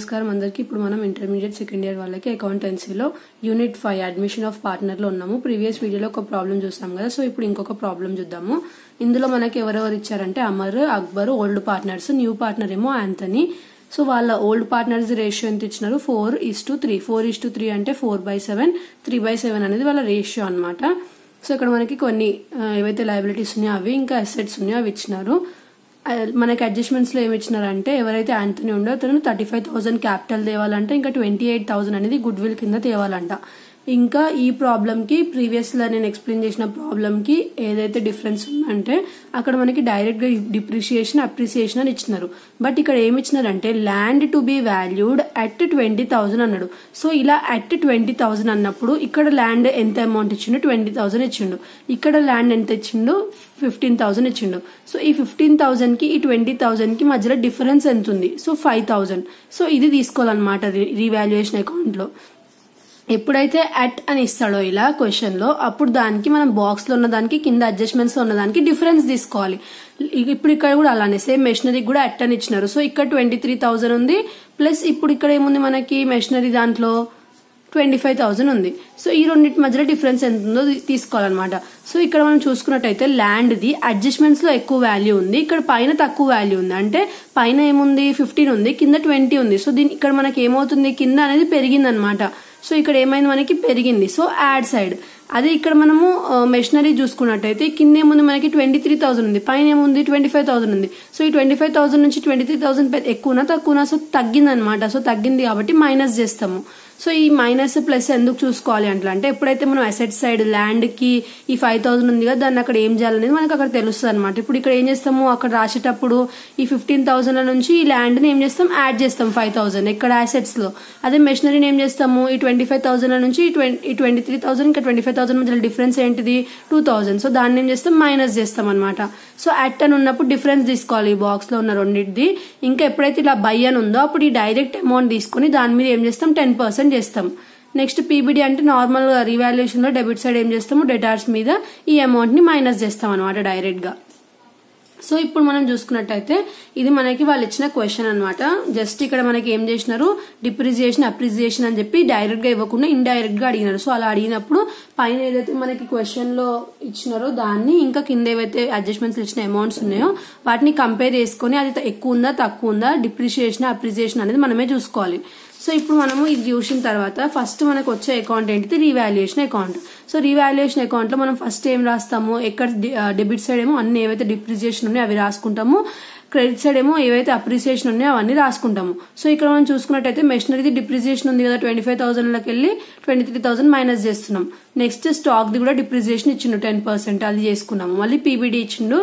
నమస్కారం అందరికీ. ఇప్పుడు మనం ఇంటర్మీడియట్ సెకండ్ ఇయర్ వాళ్ళకి అకౌంటెన్సీలో యూనిట్ 5 అడ్మిషన్ ఆఫ్ పార్ట్నర్ లో ఉన్నాము. ప్రీవియస్ వీడియోలో ఒక ప్రాబ్లం చూసాం కదా, సో ఇప్పుడు ఇంకొక ప్రాబ్లం చూద్దాము. ఇందులో మనకి ఎవరెవరు ఇచ్చారంటే Amar, Akbar old partners, new partner ఏమో ఆంథనీ. సో వాళ్ళ ఓల్డ్ పార్ట్నర్స్ రేషియో ఎంత ఇచ్చినారు? 4:3. 4:3 అంటే 4/7, 3/7 అనేది వాళ్ళ రేషియో అన్నమాట. సో ఇక్కడ మనకి కొన్ని ఏవైతే లయబిలిటీస్ ఉన్నాయో అవి, ఇంకా అసెట్స్ ఉన్నాయో అవి ఇచ్చినారు. మనకి అడ్జస్ట్మెంట్స్ లో ఏమి ఇచ్చినారంటే ఎవరైతే ఆంథనీ ఉండో అతను 35,000 క్యాపిటల్ తేవాలంటే, ఇంకా 28,000 అనేది గుడ్ విల్ కింద తేవాలంట. ఇంకా ఈ ప్రాబ్లం కి ప్రీవియస్ లా నేను ఎక్స్ప్లెయిన్ చేసిన ప్రాబ్లం కి ఏదైతే డిఫరెన్స్ ఉందంటే అక్కడ మనకి డైరెక్ట్ గా డిప్రిషియేషన్, అప్రిసియేషన్ అని ఇచ్చినారు. బట్ ఇక్కడ ఏమి ఇచ్చినారంటే land to be valued at 20,000 అన్నాడు. సో ఇలా అట్ 20,000 అన్నప్పుడు ఇక్కడ ల్యాండ్ ఎంత అమౌంట్ ఇచ్చిండు? 20,000 ఇచ్చిండు. ఇక్కడ ల్యాండ్ ఎంత ఇచ్చిండు? 15,000 ఇచ్చిండు. సో ఈ 15,000 కి ఈ 20,000 కి మధ్యలో డిఫరెన్స్ ఎంత ఉంది? సో 5,000. సో ఇది తీసుకోవాలన్నమాట రీవాల్యుయేషన్ అకౌంట్ లో. ఎప్పుడైతే అట్ అని ఇస్తాడో ఇలా క్వశ్చన్ లో, అప్పుడు దానికి మనం బాక్స్ లో ఉన్న దానికి కింద అడ్జస్ట్మెంట్స్ లో ఉన్న దానికి డిఫరెన్స్ తీసుకోవాలి. ఇప్పుడు ఇక్కడ కూడా అలానే సేమ్ మెషినరీ కూడా అట్ అని ఇచ్చినారు. సో ఇక్కడ 23,000 ఉంది, ప్లస్ ఇప్పుడు ఇక్కడ ఏముంది మనకి మెషినరీ దాంట్లో 25,000 ఉంది. సో ఈ రెండింటి మధ్యలో డిఫరెన్స్ ఎంత ఉందో తీసుకోవాలన్నమాట. సో ఇక్కడ మనం చూసుకున్నట్టయితే ల్యాండ్ ది అడ్జస్ట్మెంట్స్ లో ఎక్కువ వాల్యూ ఉంది, ఇక్కడ పైన తక్కువ వాల్యూ ఉంది. అంటే పైన ఏముంది 15 ఉంది, కింద 20 ఉంది. సో దీని ఇక్కడ మనకి ఏమవుతుంది? కింద అనేది పెరిగింది అనమాట. సో ఇక్కడ ఏమైంది? మనకి పెరిగింది. So add side. అదే ఇక్కడ మనము మెషినరీ చూసుకున్నట్టయితే కింద ఏముంది? మనకి 23,000 ఉంది, పైన ఏముంది? 25,000 ఉంది. సో ఈ 25,000 నుంచి 23,000 ఎక్కువనా తక్కువనా? సో తగ్గింది అనమాట. సో తగ్గింది కాబట్టి మైనస్ చేస్తాము. సో ఈ మైనస్ ప్లస్ ఎందుకు చూసుకోవాలి అంటే ఎప్పుడైతే మనం అసెట్ సైడ్ ల్యాండ్ కి ఈ 5,000 ఉంది కదా, దాన్ని అక్కడ ఏం చేయాలనేది మనకు అక్కడ తెలుస్తుంది అనమాట. ఇప్పుడు ఇక్కడ ఏం చేస్తాము? అక్కడ రాసేటప్పుడు ఈ 15,000 నుంచి ఈ ల్యాండ్ ని ఏం చేస్తాం? యాడ్ చేస్తాం 5,000 ఇక్కడ అసెట్స్ లో. అదే మెషినరీని ఏం చేస్తాము? ఈ 25,000 నుంచి ఈ 23,000 ఇంకా 25,000 మధ్య డిఫరెన్స్ ఏంటిది? 2,000. సో దాన్ని ఏం చేస్తాం? మైనస్ చేస్తాం అనమాట. సో అట్ అని ఉన్నప్పుడు డిఫరెన్స్ తీసుకోవాలి ఈ బాక్స్ లో ఉన్న రెండింటిది. ఇంకా ఎప్పుడైతే ఇలా బై అని ఉందో అప్పుడు ఈ డైరెక్ట్ అమౌంట్ తీసుకుని దాని మీద ఏం చేస్తాం? 10% చేస్తాం. నెక్స్ట్ పీబీడీ అంటే నార్మల్ రీవాల్యుయేషన్ లో డెబిట్ సైడ్ ఏం చేస్తాము? డెటార్స్ మీద ఈ అమౌంట్ ని మైనస్ చేస్తాం అనమాట డైరెక్ట్ గా. సో ఇప్పుడు మనం చూసుకున్నట్టయితే ఇది మనకి వాళ్ళు ఇచ్చిన క్వశ్చన్ అనమాట. జస్ట్ ఇక్కడ మనకి ఏం చేసినారు? డిప్రిసియేషన్, అప్రిసియేషన్ అని చెప్పి డైరెక్ట్ గా ఇవ్వకుండా ఇండైరెక్ట్ గా అడిగినారు. సో అలా అడిగినప్పుడు పైన ఏదైతే మనకి క్వశ్చన్ లో ఇచ్చినారో దాన్ని, ఇంకా కింద ఏవైతే అడ్జస్ట్మెంట్స్ ఇచ్చిన అమౌంట్స్ ఉన్నాయో వాటిని కంపేర్ చేసుకుని అది ఎక్కువ ఉందా తక్కువ ఉందా, డిప్రిసియేషన్ అప్రిసియేషన్ అనేది మనమే చూసుకోవాలి. సో ఇప్పుడు మనము ఇది చూసిన తర్వాత ఫస్ట్ మనకు వచ్చే అకౌంట్ ఏంటిది? Revaluation account. So revaluation account లో మనం ఫస్ట్ ఏం రాస్తాము? ఎక్కడ డెబిట్ సైడ్ ఏమో అన్ని ఏవైతే డిప్రిసియేషన్ ఉన్నాయో అవి రాసుకుంటాము, క్రెడిట్ సైడ్ ఏమో ఏవైతే అప్రిసియేషన్ ఉన్నాయో అవన్నీ రాసుకుంటాము. సో ఇక్కడ మనం చూసుకున్నట్టయితే మెషినరీది డిప్రిసియేషన్ ఉంది కదా, 25,000 లోకి వెళ్ళి 23,000 మైనస్ చేస్తున్నాం. నెక్స్ట్ స్టాక్ ది కూడా డిప్రిసియేషన్ ఇచ్చిండు 10%, అది చేసుకున్నాము. మళ్ళీ పీబీడీ ఇచ్చిండు,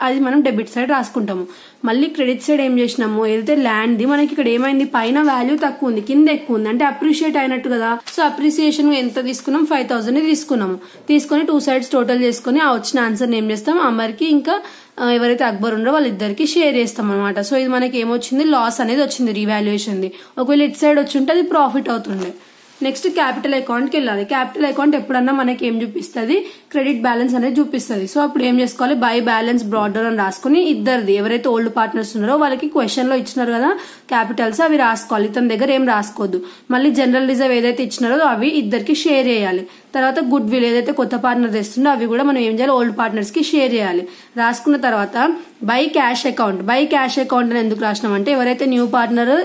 అది మనం డెబిట్ సైడ్ రాసుకుంటాము. మళ్ళీ క్రెడిట్ సైడ్ ఏం చేసినాము? ఏదైతే ల్యాండ్ ది మనకి ఇక్కడ ఏమైంది? పైన వాల్యూ తక్కువ ఉంది, కింద ఎక్కువ ఉంది, అంటే అప్రిషియేట్ అయినట్టు కదా. సో అప్రిసియేషన్ ఎంత తీసుకున్నాం? 5,000 తీసుకున్నాము. తీసుకుని 2 sides టోటల్ చేసుకుని ఆ వచ్చిన ఆన్సర్ ఏం చేస్తాం? అమర్కి ఇంకా ఎవరైతే అక్బర్ ఉండో వాళ్ళిద్దరికి షేర్ చేస్తాం అనమాట. సో ఇది మనకి ఏమొచ్చింది? లాస్ అనేది వచ్చింది రీవాల్యుయేషన్ ది. ఒకవేళ ఇటు సైడ్ వచ్చి ఉంటే అది ప్రాఫిట్ అవుతుండే. నెక్స్ట్ క్యాపిటల్ అకౌంట్ కి వెళ్ళాలి. క్యాపిటల్ అకౌంట్ ఎప్పుడన్నా మనకి ఏం చూపిస్తుంది? క్రెడిట్ బ్యాలెన్స్ అనేది చూపిస్తుంది. సో అప్పుడు ఏం చేసుకోవాలి? బై బ్యాలెన్స్ బ్రాడర్ అని రాసుకుని ఇద్దరిది ఎవరైతే ఓల్డ్ పార్ట్నర్స్ ఉన్నారో వాళ్ళకి క్వశ్చన్ లో ఇచ్చినారు కదా క్యాపిటల్స్, అవి రాసుకోవాలి. ఇతని దగ్గర ఏం రాసుకోవద్దు. మళ్ళీ జనరల్ రిజర్వ్ ఏదైతే ఇచ్చినారో అవి ఇద్దరికి షేర్ చేయాలి. తర్వాత గుడ్ విల్ ఏదైతే కొత్త పార్ట్నర్ తెస్తుందో అవి కూడా మనం ఏం చేయాలి? ఓల్డ్ పార్ట్నర్స్ కి షేర్ చేయాలి. రాసుకున్న తర్వాత by cash account. By cash account అని ఎందుకు రాసినాం అంటే ఎవరైతే న్యూ పార్ట్నర్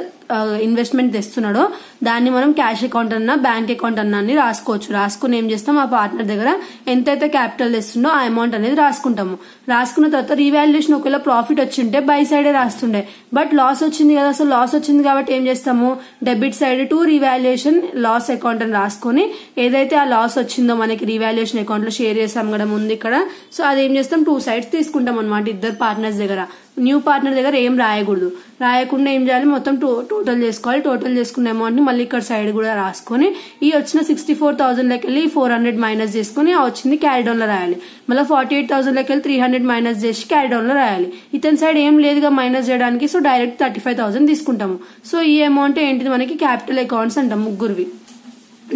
ఇన్వెస్ట్మెంట్ తెస్తున్నాడో దాన్ని మనం క్యాష్ అకౌంట్ అన్నా బ్యాంక్ అకౌంట్ అన్నా అని రాసుకోవచ్చు. రాసుకుని ఏం చేస్తాం? ఆ పార్ట్నర్ దగ్గర ఎంతైతే క్యాపిటల్ తెస్తుండో ఆ అమౌంట్ అనేది రాసుకుంటాము. రాసుకున్న తర్వాత రీవాల్యుయేషన్ ఒకవేళ ప్రాఫిట్ వచ్చింటే బై సైడే రాస్తుండే, బట్ లాస్ వచ్చింది కదా. సో లాస్ వచ్చింది కాబట్టి ఏం చేస్తాము? Debit side to revaluation loss account అని రాసుకొని ఏదైతే ఆ లాస్ వచ్చిందో మనకి రీవాల్యుయేషన్ అకౌంట్ లో షేర్ చేసాం కదా ముందు ఇక్కడ, సో అది ఏం చేస్తాం? 2 sides తీసుకుంటాం అనమాట ఇద్దరు పార్ట్నర్స్ దగ్గర. న్యూ పార్ట్నర్ దగ్గర ఏం రాయకూడదు. రాయకుండా ఏం చేయాలి? మొత్తం టోటల్ చేసుకోవాలి. టోటల్ చేసుకున్న అమౌంట్ ని మళ్ళీ ఇక్కడ సైడ్ కూడా రాసుకొని ఈ వచ్చిన 64,000 లకి వెళ్ళి 400 మైనస్ చేసుకుని ఆ వచ్చింది క్యారీ డౌన్ లో రాయాలి. మళ్ళీ 48,000 లకి వెళ్ళి 300 మైనస్ చేసి క్యారీ డౌన్ లో రాయాలి. ఇతని సైడ్ ఏం లేదుగా మైనస్ చేయడానికి, సో డైరెక్ట్ 35,000 తీసుకుంటాము. సో ఈ అమౌంట్ ఏంటిది? మనకి క్యాపిటల్ అకౌంట్స్ అంటాం ముగ్గురువి.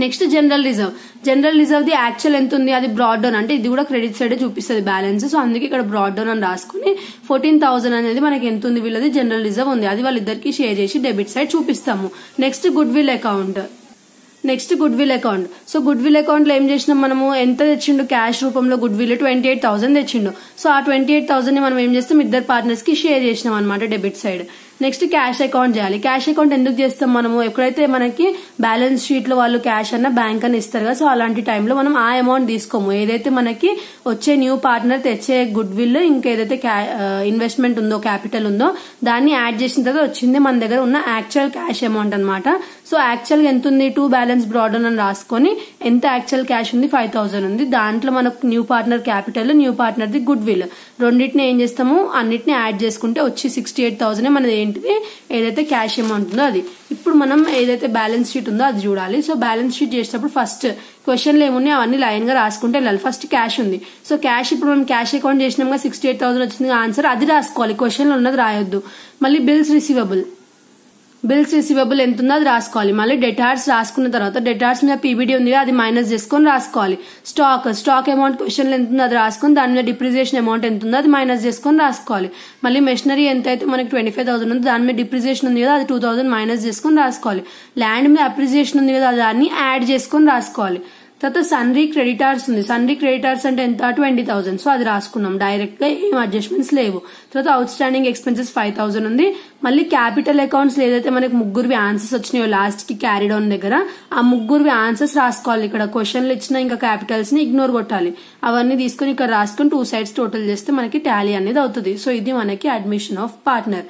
Next general reserve the actual ఎంత ఉంది, అది బ్రాడ్ డౌన్ అంటే ఇది కూడా క్రెడిట్ సైడ్ చూపిస్తుంది బ్యాలెన్స్. సో అందుకే ఇక్కడ బ్రాడ్ డౌన్ అని రాసుకుని 14,000 అనేది మనకి ఎంత ఉంది వీళ్ళది జనరల్ రిజర్వ్ ఉంది, అది వాళ్ళిద్దరికి షేర్ చేసి డెబిట్ సైడ్ చూపిస్తాము. Next good will account. So good will account లో ఏం చేసినాం మనము, ఎంత తెచ్చిండు క్యాష్ రూపంలో గుడ్ విల్ 28,000 తెచ్చిండు. సో ఆ 28,000 ని మనం ఏం చేస్తాం, ఇద్దరు పార్ట్నర్స్ కి షేర్ చేసినాం అనమాట debit side. Next cash account చేయాలి. క్యాష్ అకౌంట్ ఎందుకు చేస్తాం మనము, ఎప్పుడైతే మనకి బ్యాలెన్స్ షీట్ లో వాళ్ళు క్యాష్ అన్న బ్యాంక్ అని ఇస్తారు కదా, సో అలాంటి టైంలో మనం ఆ అమౌంట్ తీసుకోము. ఏదైతే మనకి వచ్చే న్యూ పార్ట్నర్ తెచ్చే గుడ్ విల్ ఇంకేదైతే ఇన్వెస్ట్మెంట్ ఉందో క్యాపిటల్ ఉందో దాన్ని యాడ్ చేసిన తర్వాత వచ్చింది మన దగ్గర ఉన్న యాక్చువల్ క్యాష్ అమౌంట్ అనమాట. సో యాక్చువల్ గా ఎంత ఉంది, 2 బ్యాలెన్స్ బ్రాడ్ డౌన్ అని రాసుకొని ఎంత యాక్చువల్ క్యాష్ ఉంది 5,000 ఉంది. దాంట్లో మనకు new partner capital, new partner the good will, రెండింటిని ఏం చేస్తాము అన్నిటిని యాడ్ చేసుకుంటే వచ్చి 68,000 మనది ఏంటిది ఏదైతే క్యాష్ అమౌంట్ ఉందో అది. ఇప్పుడు మనం ఏదైతే బ్యాలెన్స్ షీట్ ఉందో అది చూడాలి. సో బ్యాలెన్స్ షీట్ చేసేటప్పుడు ఫస్ట్ క్వశ్చన్లు ఏమున్నాయి అవన్నీ లైన్ గా రాసుకుంటే వెళ్ళాలి. ఫస్ట్ క్యాష్ ఉంది. సో క్యాష్ ఇప్పుడు మనం క్యాష్ అకౌంట్ చేసినాం 68,000 వచ్చింది ఆన్సర్, అది రాసుకోవాలి, క్వశ్చన్ లో ఉన్నది రాయొద్దు. మళ్ళీ బిల్స్ రిసీవబుల్ ఎంత ఉందో అది రాసుకోవాలి. మళ్ళీ డెటార్స్ రాసుకున్న తర్వాత డెటార్స్ మీద పీబీడీ ఉంది అది మైనస్ చేసుకొని రాసుకోవాలి. స్టాక్ అమౌంట్ క్వశ్చన్ ఎంత ఉందో అది రాసుకొని దాని మీద డిప్రిసియేషన్ అమౌంట్ ఎంత ఉందో అది మైనస్ చేసుకొని రాసుకోవాలి. మళ్ళీ మెషినరీ ఎంత అయితే మనకి 25,000 ఉందో దాని మీద డిప్రిసియేషన్ ఉంది కదా అది 2,000 మైనస్ చేసుకొని రాసుకోవాలి. ల్యాండ్ మీద అప్రిసియేషన్ ఉంది కదా దాన్ని యాడ్ చేసుకొని రాసుకోవాలి. తర్వాత సన్రీ క్రెడిటార్స్ ఉంది. సన్రీ క్రెడిటార్స్ అంటే ఎంత 20,000. సో అది రాసుకున్నాం డైరెక్ట్ గా, ఏం అడ్జస్ట్మెంట్స్ లేవు. తర్వాత అవుట్ స్టాండింగ్ ఎక్స్పెన్సెస్ 5,000 ఉంది. మళ్ళీ క్యాపిటల్ అకౌంట్స్ ఏదైతే మనకి ముగ్గురువి ఆన్సర్స్ వచ్చినాయో లాస్ట్ కి క్యారీ డౌన్ దగ్గర ఆ ముగ్గురువి ఆన్సర్స్ రాసుకోవాలి. ఇక్కడ క్వశ్చన్లు ఇచ్చిన ఇంకా క్యాపిటల్స్ ని ఇగ్నోర్ కొట్టాలి. అవన్నీ తీసుకుని ఇక్కడ రాసుకుని 2 sides టోటల్ చేస్తే మనకి టాలీ అనేది అవుతుంది. సో ఇది మనకి అడ్మిషన్ ఆఫ్ పార్ట్నర్.